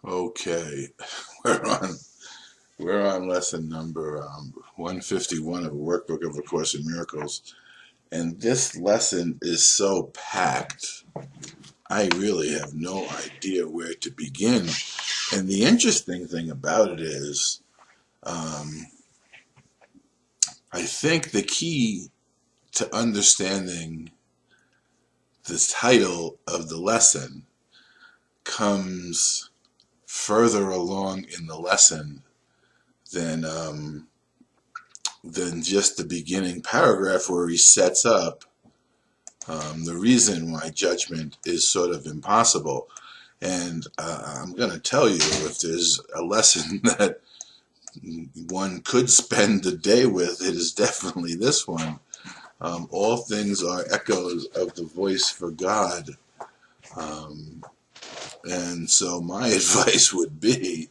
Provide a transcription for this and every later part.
Okay, we're on we're on lesson number 151 of a workbook of A Course in Miracles, and this lesson is so packed. I really have no idea where to begin. And the interesting thing about it is, I think the key to understanding the title of the lesson comes further along in the lesson than just the beginning paragraph where he sets up the reason why judgment is sort of impossible. And I'm going to tell you, if there's a lesson that one could spend the day with, it is definitely this one. All things are echoes of the voice for God. And so my advice would be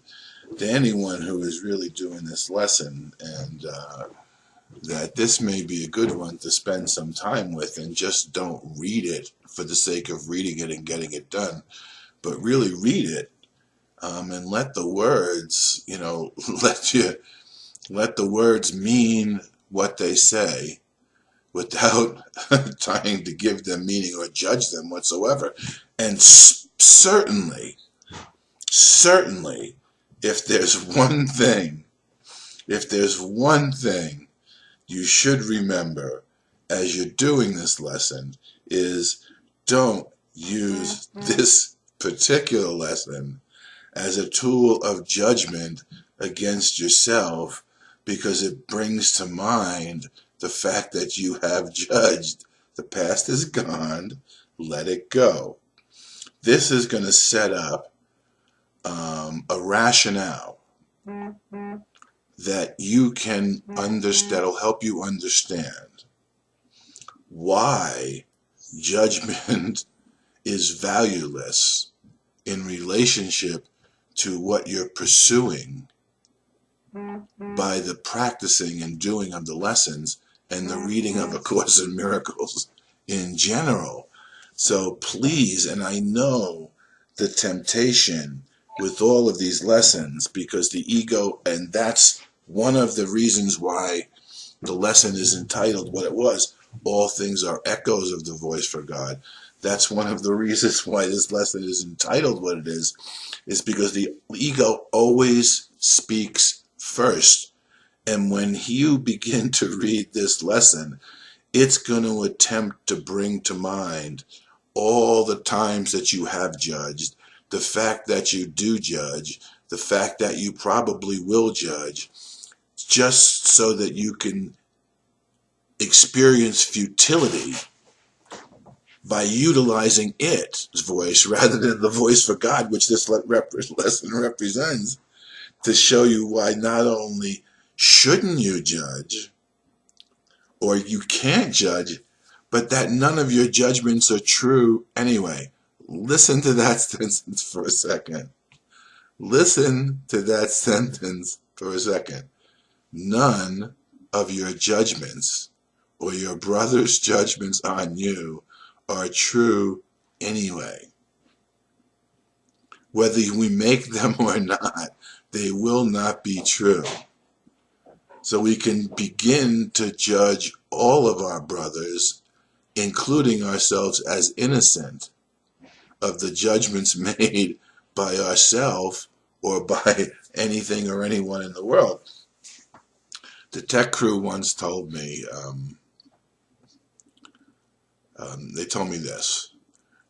to anyone who is really doing this lesson, and that this may be a good one to spend some time with, and just don't read it for the sake of reading it and getting it done, but really read it, and let the words, let the words mean what they say without trying to give them meaning or judge them whatsoever. And certainly, if there's one thing you should remember as you're doing this lesson, is don't use this particular lesson as a tool of judgment against yourself, because it brings to mind the fact that you have judged. The past is gone, let it go. This is going to set up a rationale that you can understand, that'll help you understand why judgment is valueless in relationship to what you're pursuing by the practicing and doing of the lessons and the reading of A Course in Miracles in general. So please, and I know the temptation with all of these lessons, because the ego, and that's one of the reasons why the lesson is entitled what it was, all things are echoes of the voice for God. That's one of the reasons why this lesson is entitled what it is because the ego always speaks first. And when you begin to read this lesson, it's going to attempt to bring to mind all the times that you have judged, the fact that you do judge, the fact that you probably will judge, just so that you can experience futility by utilizing its voice rather than the voice for God, which this lesson represents, to show you why not only shouldn't you judge, or you can't judge, but that none of your judgments are true anyway. Listen to that sentence for a second. Listen to that sentence for a second. None of your judgments or your brother's judgments on you are true anyway. Whether we make them or not, they will not be true. So we can begin to judge all of our brothers, including ourselves, as innocent of the judgments made by ourselves or by anything or anyone in the world. The tech crew once told me, they told me this: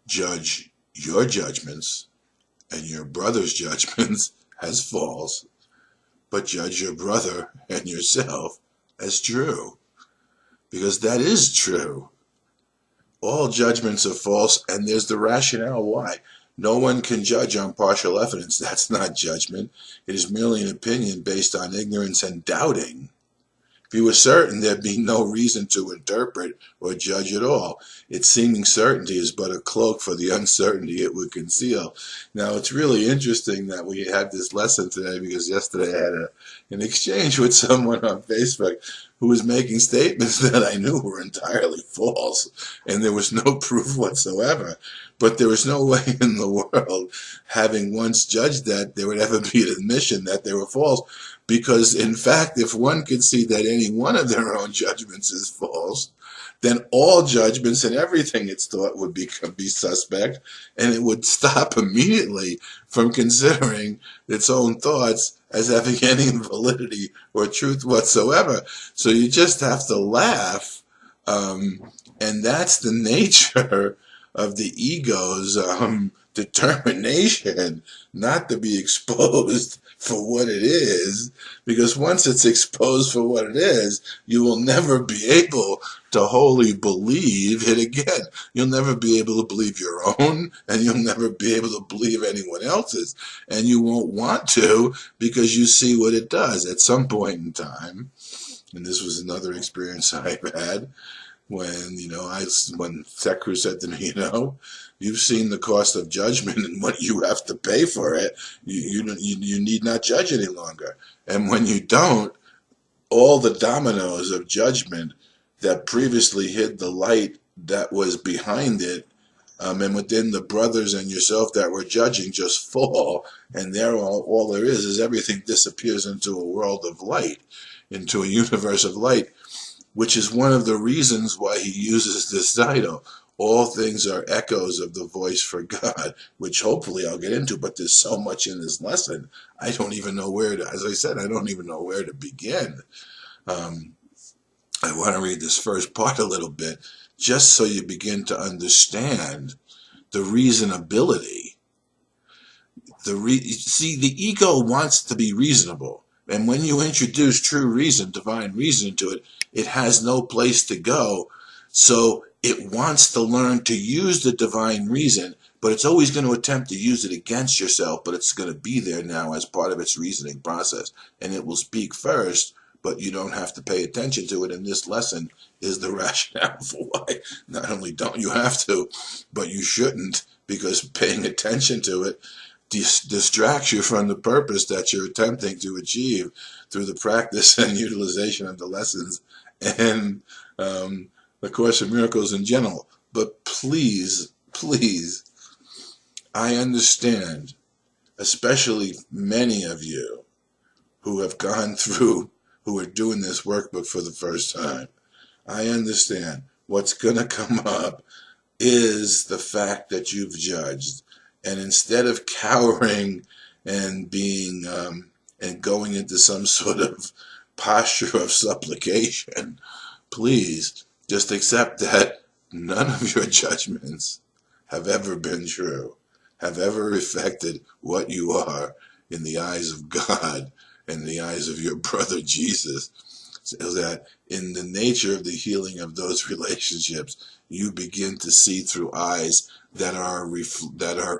judge your judgments and your brother's judgments as false, but judge your brother and yourself as true, because that is true. All judgments are false, and there's the rationale why. No one can judge on partial evidence. That's not judgment. It is merely an opinion based on ignorance and doubting. If you were certain, there'd be no reason to interpret or judge at all. Its seeming certainty is but a cloak for the uncertainty it would conceal. Now, it's really interesting that we had this lesson today, because yesterday I had an exchange with someone on Facebook who was making statements that I knew were entirely false, and there was no proof whatsoever. But there was no way in the world, having once judged that, there would ever be an admission that they were false. Because, in fact, if one could see that any one of their own judgments is false, then all judgments and everything it's thought would be suspect, and it would stop immediately from considering its own thoughts as having any validity or truth whatsoever. So you just have to laugh, and that's the nature of the ego's determination not to be exposed for what it is, because once it's exposed for what it is, you will never be able to wholly believe it again. You'll never be able to believe your own, and you'll never be able to believe anyone else's, and you won't want to, because you see what it does at some point in time. And this was another experience I've had when, when Sekru said to me, you've seen the cost of judgment and what you have to pay for it. You need not judge any longer. And when you don't, all the dominoes of judgment that previously hid the light that was behind it, and within the brothers and yourself that were judging, just fall. And there, all there is everything disappears into a world of light, into a universe of light, which is one of the reasons why he uses this title. All things are echoes of the voice for God, which hopefully I'll get into, but there's so much in this lesson, I don't even know where to, as I said, I don't even know where to begin. I want to read this first part a little bit, just so you begin to understand the reasonability. See, the ego wants to be reasonable, and when you introduce true reason, divine reason into it, it has no place to go. So it wants to learn to use the divine reason, but it's always going to attempt to use it against yourself, but it's going to be there now as part of its reasoning process, and it will speak first, but you don't have to pay attention to it. And this lesson is the rationale for why not only don't you have to, but you shouldn't, because paying attention to it distracts you from the purpose that you're attempting to achieve through the practice and utilization of the lessons and the Course of Miracles in general. But please, please, I understand, especially many of you who have gone through, who are doing this workbook for the first time, I understand what's going to come up is the fact that you've judged. And instead of cowering and being and going into some sort of posture of supplication, please just accept that none of your judgments have ever been true, have ever affected what you are in the eyes of God and the eyes of your brother Jesus. So that in the nature of the healing of those relationships, you begin to see through eyes that are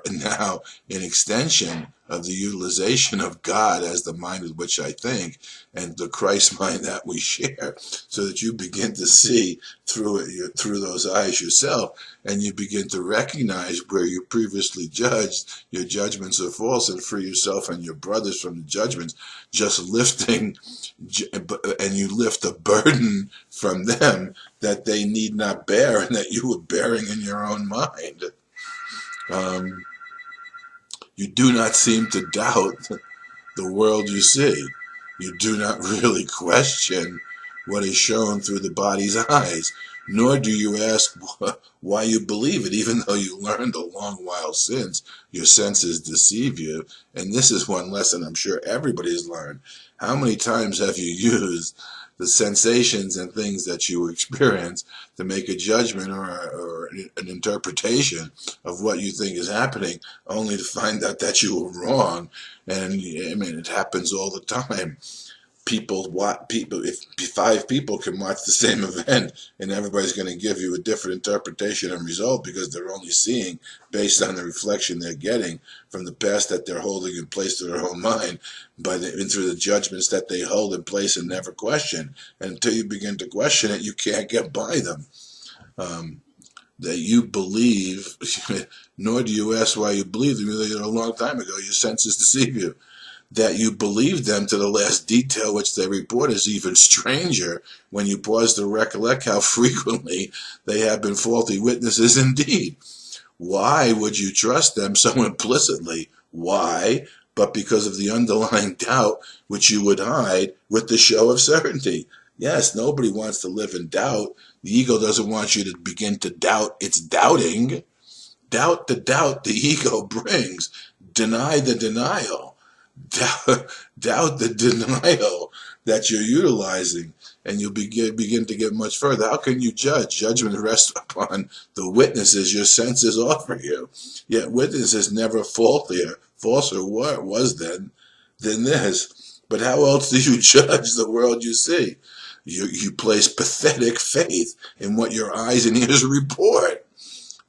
now an extension of the utilization of God as the mind with which I think, and the Christ mind that we share, so that you begin to see through it, through those eyes yourself, and you begin to recognize where you previously judged, your judgments are false, and free yourself and your brothers from the judgments, just lifting, and you lift a burden from them that they need not bear, and that you were bearing in your own mind. You do not seem to doubt the world you see. You do not really question what is shown through the body's eyes, nor do you ask why you believe it, even though you learned a long while since your senses deceive you. And this is one lesson I'm sure everybody has learned. How many times have you used the sensations and things that you experience to make a judgment or an interpretation of what you think is happening, only to find out that you were wrong? And I mean, it happens all the time. If 5 people can watch the same event, and everybody's going to give you a different interpretation and result, because they're only seeing based on the reflection they're getting from the past that they're holding in place to their own mind, and through the judgments that they hold in place and never question. And until you begin to question it, you can't get by them. That you believe, nor do you ask why you believe them. You did it a long time ago. Your senses deceive you. that you believe them to the last detail which they report is even stranger when you pause to recollect how frequently they have been faulty witnesses indeed. Why would you trust them so implicitly? Why? But because of the underlying doubt which you would hide with the show of certainty. Yes, nobody wants to live in doubt. The ego doesn't want you to begin to doubt its doubting. Doubt the doubt the ego brings. Deny the denial. Doubt the denial that you're utilizing, and you'll begin to get much further. How can you judge? Judgment rests upon the witnesses your senses offer you. Yet witnesses never falser was then than this. But how else do you judge the world you see? You place pathetic faith in what your eyes and ears report.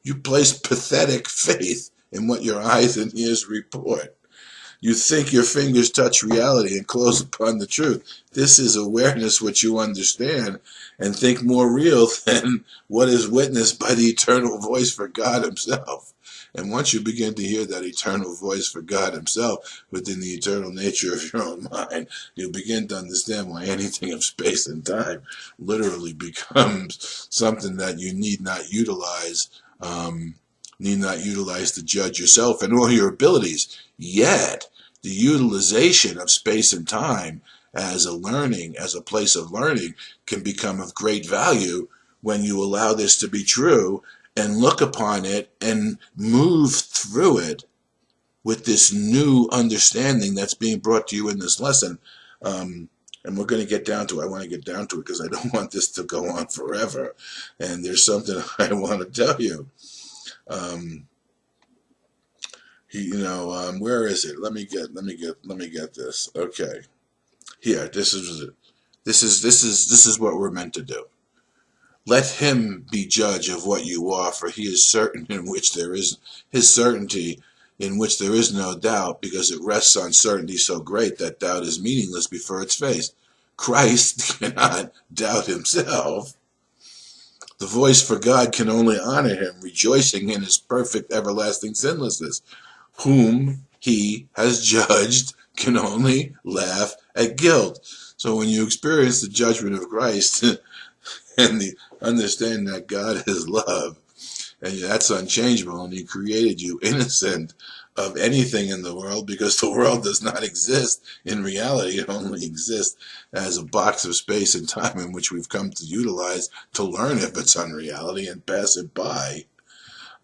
You place pathetic faith in what your eyes and ears report. You think your fingers touch reality and close upon the truth. This is awareness which you understand and think more real than what is witnessed by the eternal voice for God himself. And once you begin to hear that eternal voice for God himself within the eternal nature of your own mind, you'll begin to understand why anything of space and time literally becomes something that you need not utilize to judge yourself and all your abilities. Yet, the utilization of space and time as a place of learning, can become of great value when you allow this to be true and look upon it and move through it with this new understanding that's being brought to you in this lesson. And we're going to get down to it. I want to get down to it because I don't want this to go on forever. And there's something I want to tell you. Where is it? Let me get this. Okay, here. This is what we're meant to do. Let him be judge of what you are, for he is certain in which there is his certainty, in which there is no doubt, because it rests on certainty so great that doubt is meaningless before its face. Christ cannot doubt himself. The voice for God can only honor him, rejoicing in his perfect everlasting sinlessness. Whom he has judged can only laugh at guilt. So when you experience the judgment of Christ and the understanding that God is love, and that's unchangeable, and he created you innocent of anything in the world, because the world does not exist in reality. It only exists as a box of space and time in which we've come to utilize to learn if it's unreality and pass it by.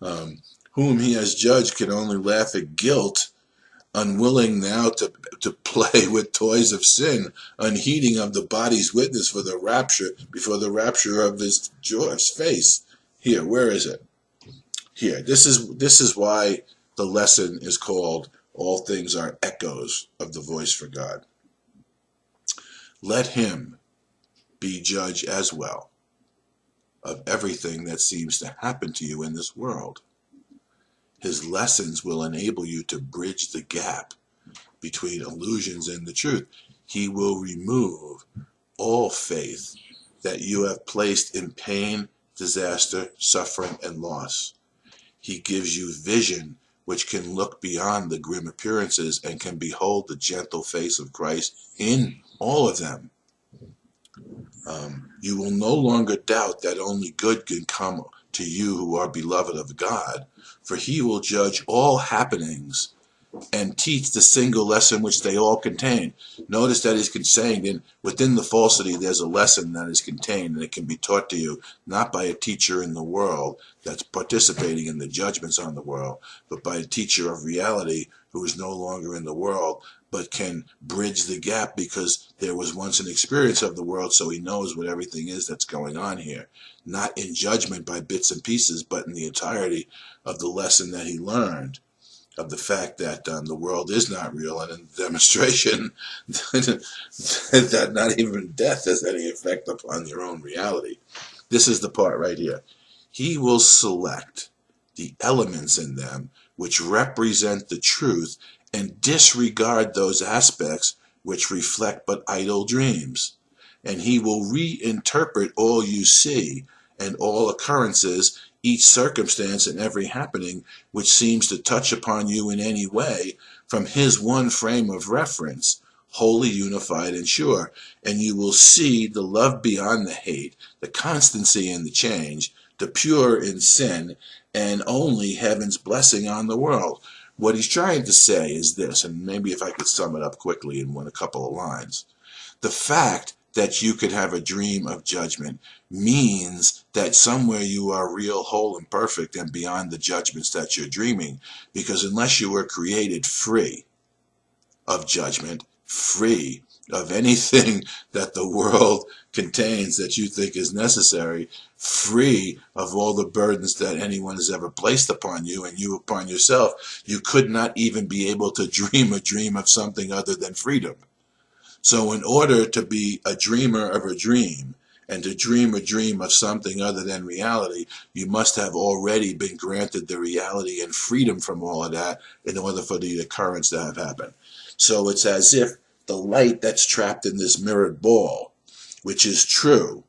Whom he has judged can only laugh at guilt, unwilling now to play with toys of sin, unheeding of the body's witness for the rapture, before the rapture of his joyous face. Here, where is it? Here. This is why the lesson is called All Things Are Echoes of the Voice for God. Let him be judge as well of everything that seems to happen to you in this world. His lessons will enable you to bridge the gap between illusions and the truth. He will remove all faith that you have placed in pain, disaster, suffering, and loss. He gives you vision which can look beyond the grim appearances and can behold the gentle face of Christ in all of them. You will no longer doubt that only good can come to you who are beloved of God, for he will judge all happenings and teach the single lesson which they all contain. Notice that he's saying that within the falsity there's a lesson that is contained, and it can be taught to you not by a teacher in the world that's participating in the judgments on the world, but by a teacher of reality who is no longer in the world, but can bridge the gap because there was once an experience of the world, so he knows what everything is that's going on here. Not in judgment by bits and pieces, but in the entirety of the lesson that he learned, of the fact that the world is not real, and in the demonstration that not even death has any effect upon your own reality. This is the part right here. He will select the elements in them which represent the truth and disregard those aspects which reflect but idle dreams. And he will reinterpret all you see and all occurrences, each circumstance and every happening which seems to touch upon you in any way, from his one frame of reference, wholly unified and sure. And you will see the love beyond the hate, the constancy in the change, the pure in sin, and only heaven's blessing on the world. What he's trying to say is this, and maybe if I could sum it up quickly in a couple of lines. The fact that you could have a dream of judgment means that somewhere you are real, whole, and perfect and beyond the judgments that you're dreaming, because unless you were created free of judgment, free of anything that the world contains that you think is necessary, free of all the burdens that anyone has ever placed upon you and you upon yourself, you could not even be able to dream a dream of something other than freedom. So in order to be a dreamer of a dream and to dream a dream of something other than reality, you must have already been granted the reality and freedom from all of that in order for the occurrence to have happened. So it's as if the light that's trapped in this mirrored ball, which is true,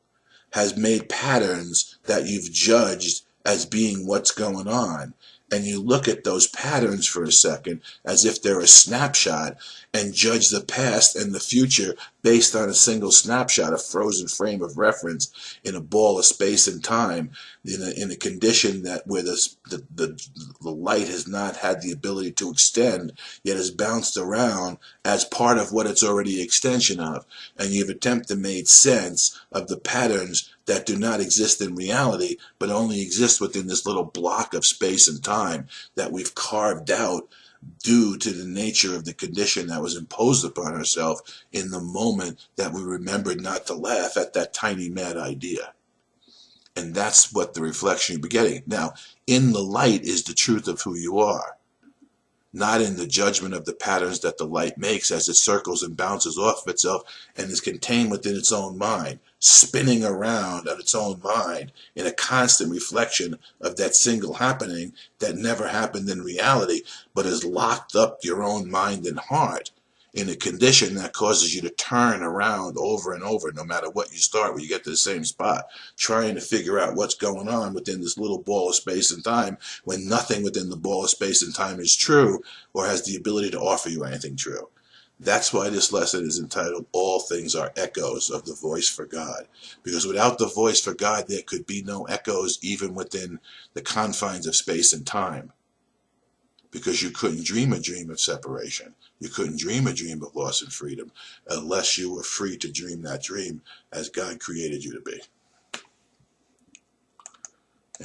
has made patterns that you've judged as being what's going on. And you look at those patterns for a second as if they're a snapshot and judge the past and the future based on a single snapshot, a frozen frame of reference in a ball of space and time, in a condition that where the light has not had the ability to extend, yet has bounced around as part of what it's already extension of. And you've attempted to make sense of the patterns that do not exist in reality, but only exist within this little block of space and time that we've carved out due to the nature of the condition that was imposed upon ourselves in the moment that we remembered not to laugh at that tiny mad idea. And that's what the reflection you're getting. Now, in the light is the truth of who you are, not in the judgment of the patterns that the light makes as it circles and bounces off of itself and is contained within its own mind, spinning around on its own mind in a constant reflection of that single happening that never happened in reality, but has locked up your own mind and heart in a condition that causes you to turn around over and over, no matter what you start, when you get to the same spot, trying to figure out what's going on within this little ball of space and time, when nothing within the ball of space and time is true or has the ability to offer you anything true. That's why this lesson is entitled, All Things Are Echoes of the Voice for God. Because without the voice for God, there could be no echoes even within the confines of space and time. Because you couldn't dream a dream of separation. You couldn't dream a dream of loss and freedom unless you were free to dream that dream as God created you to be.